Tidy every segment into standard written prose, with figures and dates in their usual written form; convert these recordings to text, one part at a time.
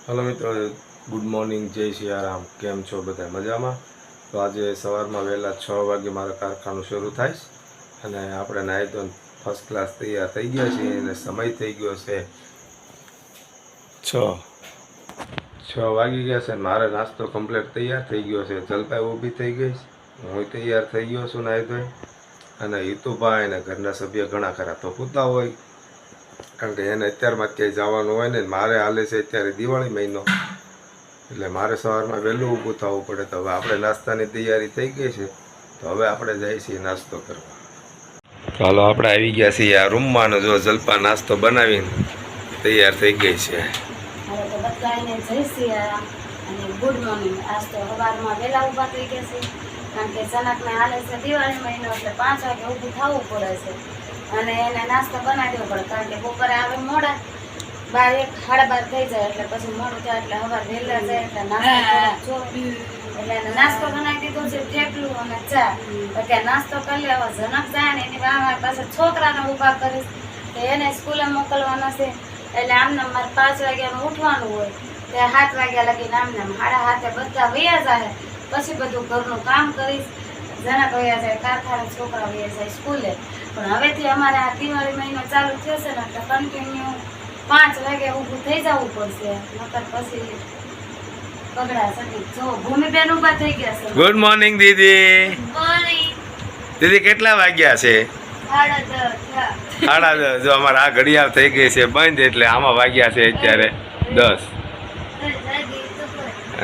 Hello मित्रों, good morning, जय सियाराम। केम छो बधाय मजामां? तो आज सवार में वहेला 6 वागे मारा कारखानु शुरू थाय अने आपणे नाही तो फर्स्ट क्लास तैयार थई गया छे अने समय थई गयो छे 6 वागी गया छे। मारे नास्तो कम्प्लीट तैयार थई गयो छे। जलपाई ऊभी थई गई, हूँ तैयार थई गयो छुं नाही धोई। अने हितुभाई ने घરના સભ્ય ઘણા ખરા તો પૂતા હોય, કારણ કે એને અત્યારમાં જ ક્યાંય જવાનું હોય ને મારે હાલે છે અત્યારે દિવાળી મહિનો, એટલે મારે સવારમાં વહેલું ઊભું થવું પડે। તો હવે આપણે નાસ્તાની તૈયારી થઈ ગઈ છે, તો હવે આપણે જઈએ છીએ નાસ્તો કરવા। તો હાલો આપણે આવી ગયા છીએ આ રૂમમાં, જો જલપા નાસ્તો બનાવીને તૈયાર થઈ ગઈ છે। હવે તો બધાને જય સિયારામ અને ગુડ મોર્નિંગ। આજ તો સવારમાં વહેલા ઊભા થઈ ગયા છે, કારણ કે જનકને હાલે છે દિવાળી મહિનો, એટલે 5 વાગે ઊભું થવું પડે છે અને એને નાસ્તો બનાવી દેવો પડે, કારણ કે બપોરે આવે મોડા 12 સાડા 12 થઈ જાય, એટલે પછી મોડું થાય એટલે સવાર વહેલા જાય એટલે નાસ્તો એટલે એને નાસ્તો બનાવી દીધો છે, થેપલું અને ચા। અત્યારે નાસ્તો કરી લે, હવે જનક જાય ને એની પાસે છોકરાને ઊભા કરીશ કે એને સ્કૂલે મોકલવાના છે, એટલે આમને મારે 5 વાગ્યાનું ઉઠવાનું હોય, તે 7 વાગ્યા લગીને આમને 7:30 બધા વયા જાય, પછી બધું ઘરનું કામ કરીશ। જનક વયા જાય કારખાને, છોકરા વયા જાય સ્કૂલે। પણ હવેથી અમારે આ દિવાળી મહિનો ચાલુ થયો છે ને, એટલે કન્ટિન્યુ 5 વાગે ઊભું થઈ જવું પડશે, નકર પછી પગડા સટી। જો ભૂમિબેન ઊભા થઈ ગયા છે। ગુડ મોર્નિંગ દીદી। મોર્નિંગ દીદી કેટલા વાગ્યા છે? 10:30। 10:30। જો અમારે આ ઘડિયાળ થઈ ગઈ છે બંધ, એટલે આમાં વાગ્યા છે અત્યારે 10।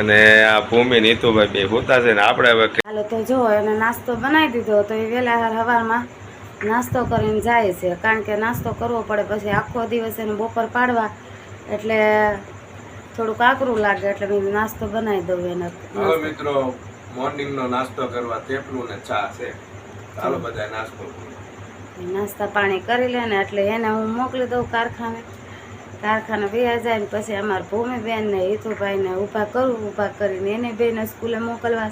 અને આ ભૂમિ નીતુભાઈ બે હોતા છે ને આપણે હવે હાલો તો જો એને નાસ્તો બનાવી દીધો, તો એ વહેલા સવારમાં નાસ્તો કરીને જાય છે, કારણ કે નાસ્તો કરવો પડે, પછી આખો દિવસ એને બપોર પાડવા એટલે થોડુંક આકરું લાગે, એટલે મેં નાસ્તો બનાવી દઉં એને। હાલો મિત્રો, મોર્નિંગ નો નાસ્તો કરવા થેપલું ને ચા છે। ચાલો બધા નાસ્તા પાણી કરી લે ને, એટલે એને હું મોકલી દઉં કારખાને વયા જાય ને પછી અમારા ભૂમિબેન ને હિતુભાઈને ઊભા કરું, ઊભા કરીને એને બેને સ્કૂલે મોકલવા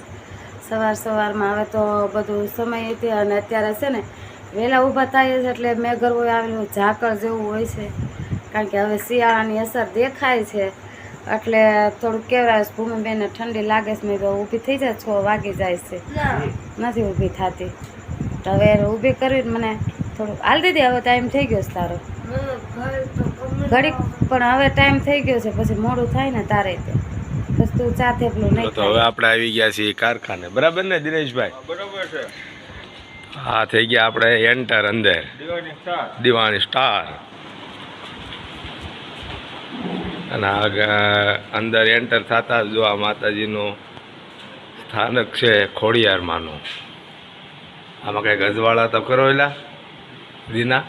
સવારમાં। હવે તો બધું સમય હતી અને અત્યારે છે ને વહેલા ઊભા થાય છે, એટલે મેઘરવો આવેલું ઝાકળ જેવું હોય છે, કારણ કે હવે શિયાળાની અસર દેખાય છે, એટલે થોડુંક કેવરાય ભૂમિબેનને ઠંડી લાગે છે। મેં તો ઊભી થઈ જાય, 6 વાગી જાય છે, નથી ઊભી થતી, તો હવે ઊભી કરવી મને થોડુંક હાલ દીધી। હવે ટાઈમ થઈ ગયો છે તારો ઘડીક, પણ હવે ટાઈમ થઈ ગયો છે, પછી મોડું થાય ને તારે બસ તું ચા થેપલું નહીં। તો હવે આપણે આવી ગયા છીએ કારખાને, બરાબર ને દિનેશભાઈ? બરાબર છે। હા, થઈ ગયા આપણે એન્ટર અંદર દિવાળી સ્ટાર, અને અંદર એન્ટર થતા જો આ માતાજીનું સ્થાનક છે ખોડિયારમાંનું। આમાં કંઈક અજવાળા તો કરો એલા દીના,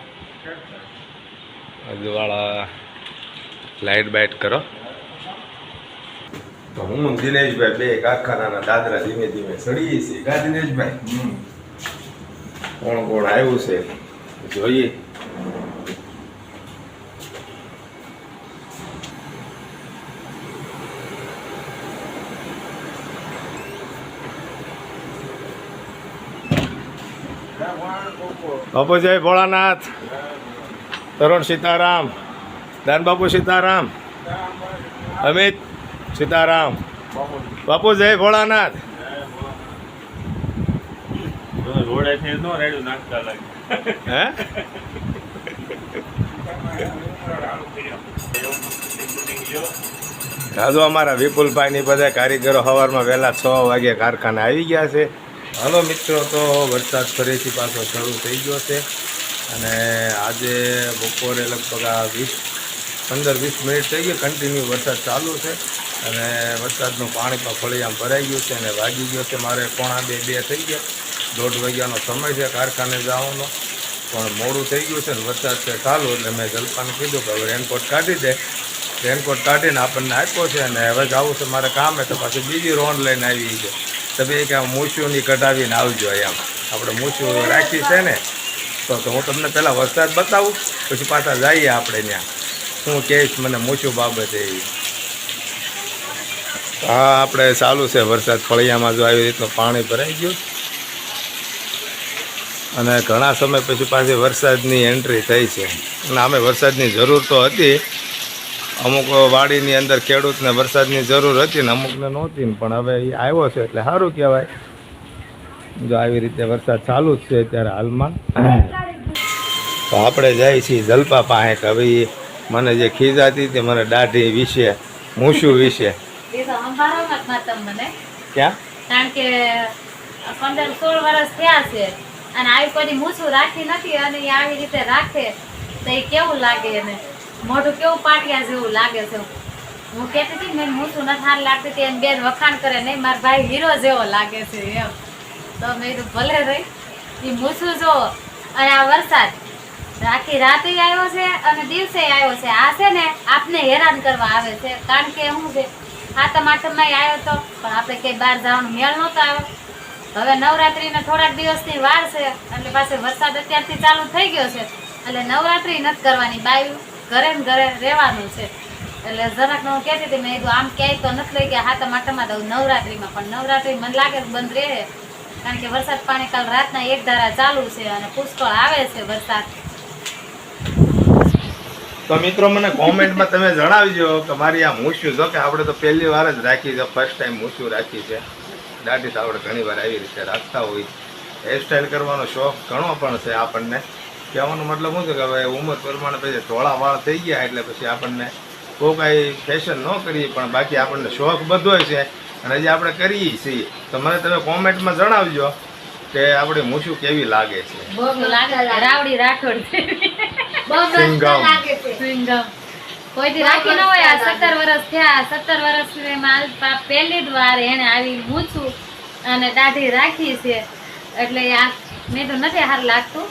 અજવાળા લાઇટ બાઇટ કરો। તો હું દિનેશભાઈ બે કારખાનાના દાદરા ધીમે ધીમે ચડીએ છીએ કા દિનેશભાઈ? કોણ કોણ આવ્યું છે જોઈએ। બાપુ જય ભોળાનાથ, તરુણ સીતારામ, દાન બાપુ સીતારામ, અમિત સીતારામ, બાપુ જય ભોળાનાથ। હે દાદો અમારા વિપુલભાઈની બધા કારીગરો સવારમાં વહેલા 6 વાગે કારખાને આવી ગયા છે। હાલો મિત્રો, તો વરસાદ ફરીથી પાછો શરૂ થઈ ગયો છે, અને આજે બપોરે લગભગ આ 15-20 મિનિટ થઈ ગઈ કન્ટિન્યુ વરસાદ ચાલુ છે, અને વરસાદનું પાણી પણ ફળિયામાં ભરાઈ ગયું છે, અને વાગી ગયો છે મારે 1:45 થઈ ગયા, 1:30 વાગ્યાનો સમય છે કારખાને જવાનો, પણ મોડું થઈ ગયું છે ને વરસાદ છે ચાલુ, એટલે મેં જલપાને કીધું કે હવે રેનકોટ કાઢી દે। રેનકોટ કાઢીને આપણને આપ્યો છે, અને હવે જવું છે મારે કામે, તો પાછી બીજી રોન લઈને આવી છે। તમે કે મૂછુંની કઢાવીને આવજો, એમ આપણે મૂછું રાખી છે ને, તો હું તમને પહેલાં વરસાદ બતાવું, પછી પાછા જઈએ આપણે ત્યાં, શું કહીશ મને મૂછું બાબતે એવી। હા, આપણે ચાલુ છે વરસાદ, ફળિયામાં જો આવી રીતનું પાણી ભરાઈ ગયું, અને ઘણા સમય પછી પાછી વરસાદની એન્ટ્રી થઈ છે, અને અમે વરસાદની જરૂર તો હતી, અમુક વાડીની અંદર ખેડૂતને વરસાદની જરૂર હતી ને અમુકને નહોતી ને, પણ હવે એ આવ્યો છે એટલે સારું કહેવાય. જો આવી રીતે વરસાદ ચાલુ જ છે અત્યારે હાલમાં. તો આપણે જઈએ છીએ જલપા પાસે કે હવે ઈ મને જે ખીજાતી હતી મને દાઢી વિશે મૂછું વિશે એ તો સંભાળો મત માં તમને, ક્યાં કારણ કે 15-16 વર્ષ થયા છે અને આવી કોઈ મૂછું રાખી નથી અને એ આવી રીતે રાખે તો એ કેવું લાગે એને, મોઢું કેવું પાટિયા જેવું લાગે છે. હું કહેતી હતી મેં મૂછું નથી સારી લાગતી હતી એમ બેન વખાણ કરે નહીં મારા ભાઈ હીરો જેવો લાગે છે એમ. તો મેં કીધું ભલે રહી એ મૂછું જો અને આ વરસાદ આખી રાતે આવ્યો છે અને દિવસે આવ્યો છે. આ છે ને આપને હેરાન કરવા આવે છે, કારણ કે શું છે સાતમ આઠમમાં આવ્યો હતો પણ આપણે કઈ બહાર જવાનો મેળ નહોતો આવ્યો. હવે નવરાત્રીને થોડાક દિવસની વાર છે એટલે પાછો વરસાદ અત્યારથી ચાલુ થઈ ગયો છે એટલે નવરાત્રી નથી કરવાની, બાયું ઘરે ને ઘરે રહેવાનું છે. એટલે જરાક હું કહેતી હતી મેં કીધું આમ ક્યાંય તો નથી લઈ ગયા સાતમ આઠમમાં તો નવરાત્રીમાં, પણ નવરાત્રી મને લાગે બંધ રહે કારણ કે વરસાદ પાણી કાલ રાતના એક ધારા ચાલુ છે અને પુષ્કળ આવે છે વરસાદ. તો મિત્રો મને કોમેન્ટમાં તમે જણાવજો કે મારી આ મૂછું જો કે આપણે તો પહેલી વાર જ રાખી છે, ફર્સ્ટ ટાઈમ મૂછું રાખી છે. દાઢી તો આપણે ઘણી વાર આવી રીતે રાખતા હોય. હેરસ્ટાઈલ કરવાનો શોખ ઘણો પણ છે આપણને. કહેવાનો મતલબ શું છે કે હવે ઉંમર પ્રમાણે પછી ધોળા વાળ થઈ ગયા એટલે પછી આપણને બહુ કાંઈ ફેશન ન કરીએ, પણ બાકી આપણને શોખ બધો છે અને હજી આપણે કરીએ છીએ. તો મને તમે કોમેન્ટમાં જણાવજો કે આપણી મૂછું કેવી લાગે છે. બહુ લાગે રાવડી રાઠોડ સિંઘમ. સિંઘમ કોઈથી રાખી ન હોય. આ 17 વર્ષ થયા, 17 વર્ષમાં પહેલી જ વાર એને આવી મૂછું અને દાઢી રાખી છે એટલે આ મેં તો નથી સારું લાગતું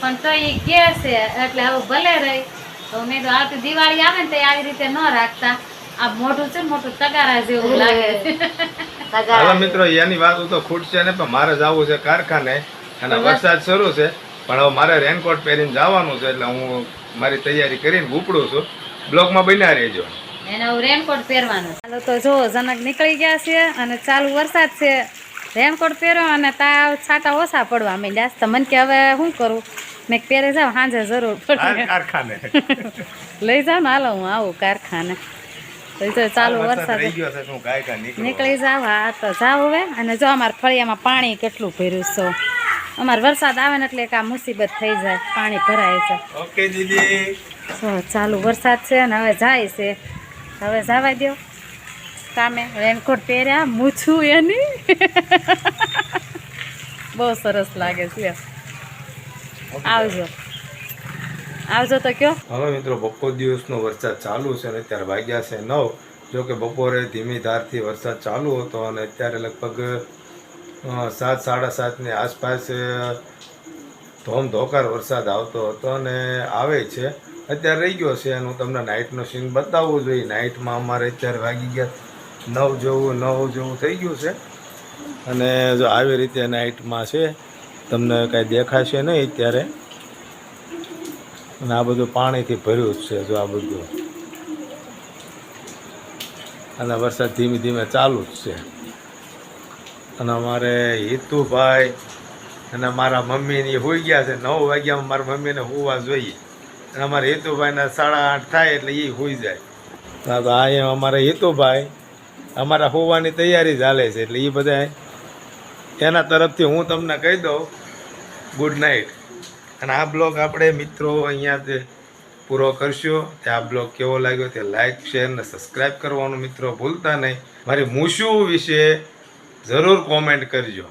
પણ તો એ કહે છે એટલે હવે ભલે રહી. તો મેં તો આવતી દિવાળી આવે ને તો આવી રીતે ન રાખતા. આ મોઢું છે ને મોટું તગારા જેવું લાગે છે. હવે મિત્રો એની વાત તો ખૂટશે ને, પણ મારે જવું છે કારખાને અને વરસાદ શરૂ છે પણ હવે મારે રેનકોટ પહેરીને જવાનું છે એટલે હું મારી તૈયારી કરીને ઉપડું છું. બ્લોગમાં બન્યા રહેજો. એને હું રેનકોટ પહેરવાનું. ચાલો તો જો જનક નીકળી ગયા છે અને ચાલુ વરસાદ છે. રેનકોટ પહેરો અને તાવ છાંટા ઓછા પડવા માંડ્યા તો મને કે હવે શું કરું, મેં પહેરે જાવ સાંજે જરૂર પડે કારખાને લઈ જાવ ને હાલો હું આવું કારખાને. તો ચાલુ વરસાદ નીકળી જાવ. હા તો જાવ હવે. અને જો અમારા ફળિયામાં પાણી કેટલું ભર્યું છે. અમારે વરસાદ આવે ને એટલે એક આ મુસીબત થઈ જાય, પાણી ભરાય છે. ઓકે દીદી. ચાલુ વરસાદ છે અને હવે જાય છે. હવે જવા દો કામે. રેનકોટ પહેર્યા મૂછું એની બહુ સરસ લાગે છે. આવજો આવજો તો કયો. હવે મિત્રો બપોર દિવસનો વરસાદ ચાલુ છે અને અત્યારે વાગ્યા છે 9. જો કે બપોરે ધીમી ધારથી વરસાદ ચાલુ હતો અને અત્યારે લગભગ 7-7:30 ની આસપાસ ધોમધોકાર વરસાદ આવતો હતો અને આવે છે. અત્યારે રહી ગયો છે અને હું તમને નાઇટનો સીન બતાવવું જોઈએ. નાઇટમાં અમારે અત્યારે વાગી ગયા 9 જેવું થઈ ગયું છે અને જો આવી રીતે નાઇટમાં છે તમને કાંઈ દેખાશે નહીં અત્યારે. અને આ બધું પાણીથી ભર્યું જ છે જો આ બધું, અને વરસાદ ધીમે ધીમે ચાલુ જ છે. અને અમારે હિતુભાઈ અને મારા મમ્મીની હોઈ ગયા છે. 9 વાગ્યામાં મારા મમ્મીને હોવા જોઈએ અને અમારા હિતુભાઈના 8:30 થાય એટલે એ હોઈ જાય. તો અહીંયા અમારા હિતુભાઈ અમારા હોવાની તૈયારી ચાલે છે એટલે એ બધા એના તરફથી હું તમને કહી દઉં ગુડ નાઇટ. અને આ બ્લોગ આપણે મિત્રો અહીંયા જ પૂરો કરશું. તે આ બ્લોગ કેવો લાગ્યો તે લાઇક શેર અને સબસ્ક્રાઈબ કરવાનું મિત્રો ભૂલતા નહીં. મારી મૂછું વિશે જરૂર કોમેન્ટ કરજો.